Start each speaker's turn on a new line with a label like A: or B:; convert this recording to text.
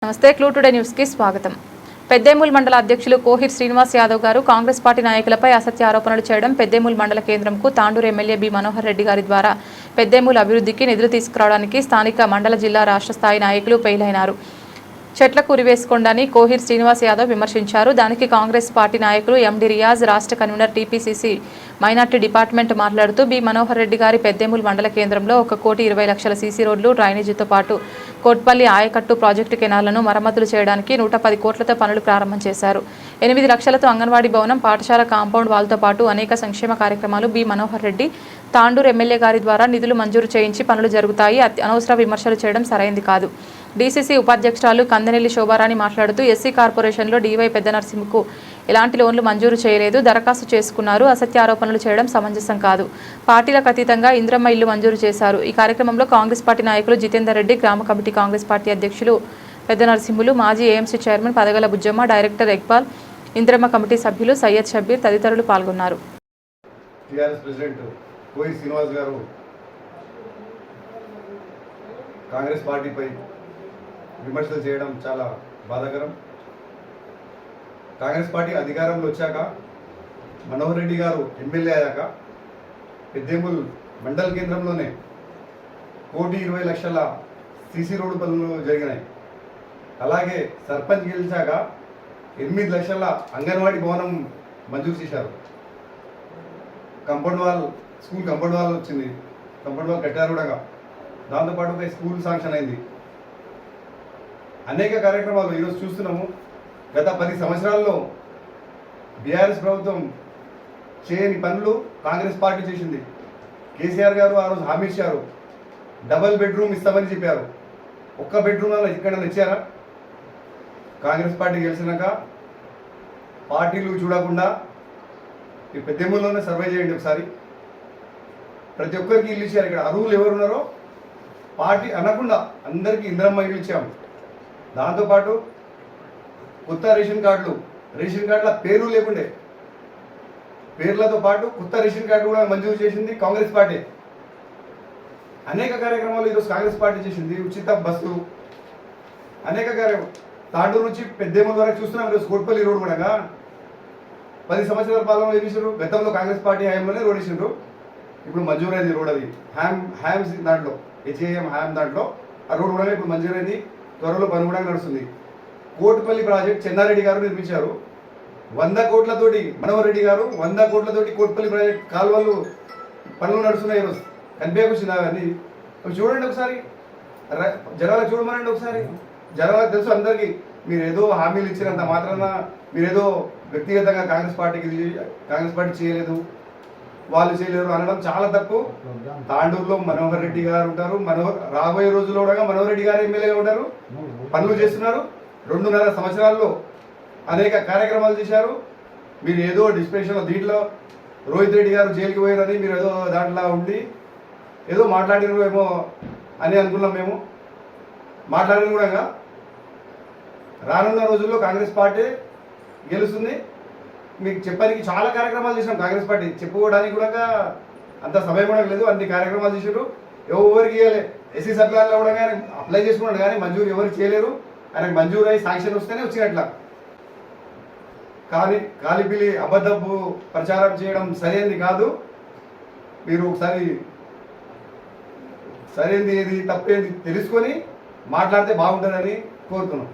A: నమస్తే clue today news కి స్వాగతం. పెద్దేముల్ మండల అధ్యక్షులు కోహిర్ శ్రీనివాస్ యాదవ్ గారు కాంగ్రెస్ పార్టీ నాయకులపై అసత్య ఆరోపణలు చేయడం, పెద్దేముల్ మండల కేంద్రంకు తాండూరు ఎమ్మెల్యే బి మనోహర్ రెడ్డి గారి ద్వారా పెద్దేముల్ అభివృద్ధికి నిధులు తీసుకురావడానికి స్థానిక మండల జిల్లా రాష్ట్ర స్థాయి నాయకులు ఫెయిలైనారు. చెట్లకు ఉరివేసుకోండని కోహిర్ శ్రీనివాస్ యాదవ్ విమర్శించారు. దానికి కాంగ్రెస్ పార్టీ నాయకులు ఎండి రియాజ్, రాష్ట్ర కన్వీనర్ టీపీసీసీ మైనార్టీ డిపార్ట్మెంట్ మాట్లాడుతూ బి మనోహర్ రెడ్డి గారి పెద్దేముల్ మండల కేంద్రంలో 1,20,00,000 సీసీ రోడ్లు, డ్రైనేజీతో పాటు కోట్పల్లి ఆయకట్టు ప్రాజెక్టు కెనాలను మరమ్మతులు చేయడానికి 110 కోట్లతో పనులు ప్రారంభం చేశారు. 8 లక్షలతో అంగన్వాడీ భవనం, పాఠశాల కాంపౌండ్ వాల్తో పాటు అనేక సంక్షేమ కార్యక్రమాలు బి మనోహర్ రెడ్డి తాండూరు ఎమ్మెల్యే గారి ద్వారా నిధులు మంజూరు చేయించి పనులు జరుగుతాయి. అనవసర విమర్శలు చేయడం సరైంది కాదు. డీసీసీ ఉపాధ్యక్షురాలు కందనెల్లి శోభారాణి మాట్లాడుతూ ఎస్సీ కార్పొరేషన్లో డీవై పెద్ద నరసింహకు ఎలాంటి లోన్లు మంజూరు చేయలేదు, దరఖాస్తు చేసుకున్నారు. అసత్య ఆరోపణలు చేయడం సమంజసం కాదు. పార్టీలకు అతీతంగా ఇంద్రమ్మ ఇల్లు మంజూరు చేశారు. ఈ కార్యక్రమంలో కాంగ్రెస్ పార్టీ నాయకులు జితేందర్ రెడ్డి, గ్రామ కమిటీ కాంగ్రెస్ పార్టీ అధ్యక్షులు పెద్ద నరసింహులు, మాజీ AMC chairman Padagala Bujjamma, director Iqbal, Indiramma committee సభ్యులు సయ్యద్ షబ్బీర్ తదితరులు పాల్గొన్నారు.
B: కాంగ్రెస్ పార్టీపై విమర్శలు చేయడం చాలా బాధాకరం. కాంగ్రెస్ పార్టీ అధికారంలో వచ్చాక, మనోహర్ రెడ్డి గారు ఎమ్మెల్యే అయ్యాక పెద్దేముల్ మండల కేంద్రంలోనే 1,20,00,000 సీసీ రోడ్డు పనులు జరిగినాయి. అలాగే సర్పంచ్ గెలిచాక 8 లక్షల అంగన్వాడీ భవనం మంజూరు చేశారు. Compound wall, school compound wall వచ్చింది, కంపౌండ్ వాల్ కట్టారు కూడా. దాంతోపాటు ఒక స్కూల్ శాంక్షన్ అయింది. అనేక కార్యక్రమాలు ఈరోజు చూస్తున్నాము. గత 10 సంవత్సరాల్లో బీఆర్ఎస్ ప్రభుత్వం చేయని పనులు కాంగ్రెస్ పార్టీ చేసింది. కేసీఆర్ గారు ఆ రోజు హామీ ఇచ్చారు, డబల్ బెడ్రూమ్ ఇస్తామని చెప్పారు. ఒక్క బెడ్రూమ్ ఇక్కడ ఇచ్చారా? కాంగ్రెస్ పార్టీ గెలిచినాక పార్టీలు చూడకుండా ఈ పెద్దెమ్మల్లోనే సర్వే చేయండి ఒకసారి. ప్రతి ఒక్కరికి ఇల్లు ఇచ్చారు. ఇక్కడ అర్హులు ఎవరున్నారో పార్టీ అనకుండా అందరికీ ఇంద్రమ్మ ఇల్లు ఇచ్చాము. దాంతోపాటు కొత్త రేషన్ కార్డుల పేర్లు లేకుండే, పేర్లతో పాటు కొత్త రేషన్ కార్డు కూడా మంజూరు చేసింది కాంగ్రెస్ పార్టీ. అనేక కార్యక్రమాలు ఈరోజు కాంగ్రెస్ పార్టీ చేసింది. ఉచిత బస్సు, అనేక కార్యక్రమాలు. తాండూరు నుంచి పెద్దేముల వరకు చూస్తున్నాం. ఈరోజు కోట్పల్లి రోడ్ కూడా 10 సంవత్సరాల పాలనలో ఏం చేసారు? గతంలో కాంగ్రెస్ పార్టీ హయాంలోనే రోడ్ వేసిండ్రు. ఇప్పుడు మంజూరైంది రోడ్. అది హ్యామ్స్ దాంట్లో, హెచ్ఏఎం హ్యామ్ దాంట్లో ఆ రోడ్ కూడా ఇప్పుడు మంజూరైంది. త్వరలో పని కూడా నడుస్తుంది. కోట్పల్లి ప్రాజెక్ట్ చెన్నారెడ్డి గారు నిర్మించారు. 100 కోట్లతోటి మనోహర్ రెడ్డి గారు 100 కోట్లతోటి కోట్పల్లి ప్రాజెక్ట్ కాలువలు పనులు నడుస్తున్నాయి. ఈరోజు కనిపించకుండా అవన్నీ చూడండి ఒకసారి, జనాలకు చూడమనండి ఒకసారి. జనాలకు తెలుసు అందరికీ. మీరు ఏదో హామీలు ఇచ్చినంత మాత్రాన మీరేదో వ్యక్తిగతంగా కాంగ్రెస్ పార్టీ చేయలేదు, వాళ్ళు చేయలేరు అనడం చాలా తప్పు. తాండూరులో మనోహర్ రెడ్డి గారు ఉంటారు. రాబోయే రోజుల్లో కూడా మనోహర్ రెడ్డి గారు ఎమ్మెల్యేగా ఉంటారు. పనులు చేస్తున్నారు. 2.5 సంవత్సరాల్లో అనేక కార్యక్రమాలు చేశారు. మీరు ఏదో డిస్ప్రెషన్లో దీంట్లో రోహిత్ రెడ్డి గారు జైలుకి పోయారని మీరు ఏదో దాంట్లో ఉండి ఏదో మాట్లాడిన ఏమో అని అనుకున్నాం మేము. మాట్లాడిన కూడా రానున్న రోజుల్లో కాంగ్రెస్ పార్టీ గెలుస్తుంది. మీకు చెప్పడానికి చాలా కార్యక్రమాలు చేసినాం. కాంగ్రెస్ పార్టీ చెప్పుకోవడానికి కూడా అంత సమయం కూడా లేదు. అన్ని కార్యక్రమాలు చేసారు. ఎవరికి ఇవ్వలే. ఎస్సీ సర్కార్లో కూడా కానీ అప్లై చేసుకున్నాడు కానీ మంజూరు ఎవరికి చేయలేరు. ఆయనకు మంజూరు అయ్యి శాంక్షన్ వస్తేనే వచ్చినట్ల. కానీ కాలిపిలి అబద్ధపు ప్రచారం చేయడం సరైనది కాదు. మీరు ఒకసారి సరైనది ఏది తప్పేది తెలుసుకొని మాట్లాడితే బాగుంటుందని కోరుతున్నాం.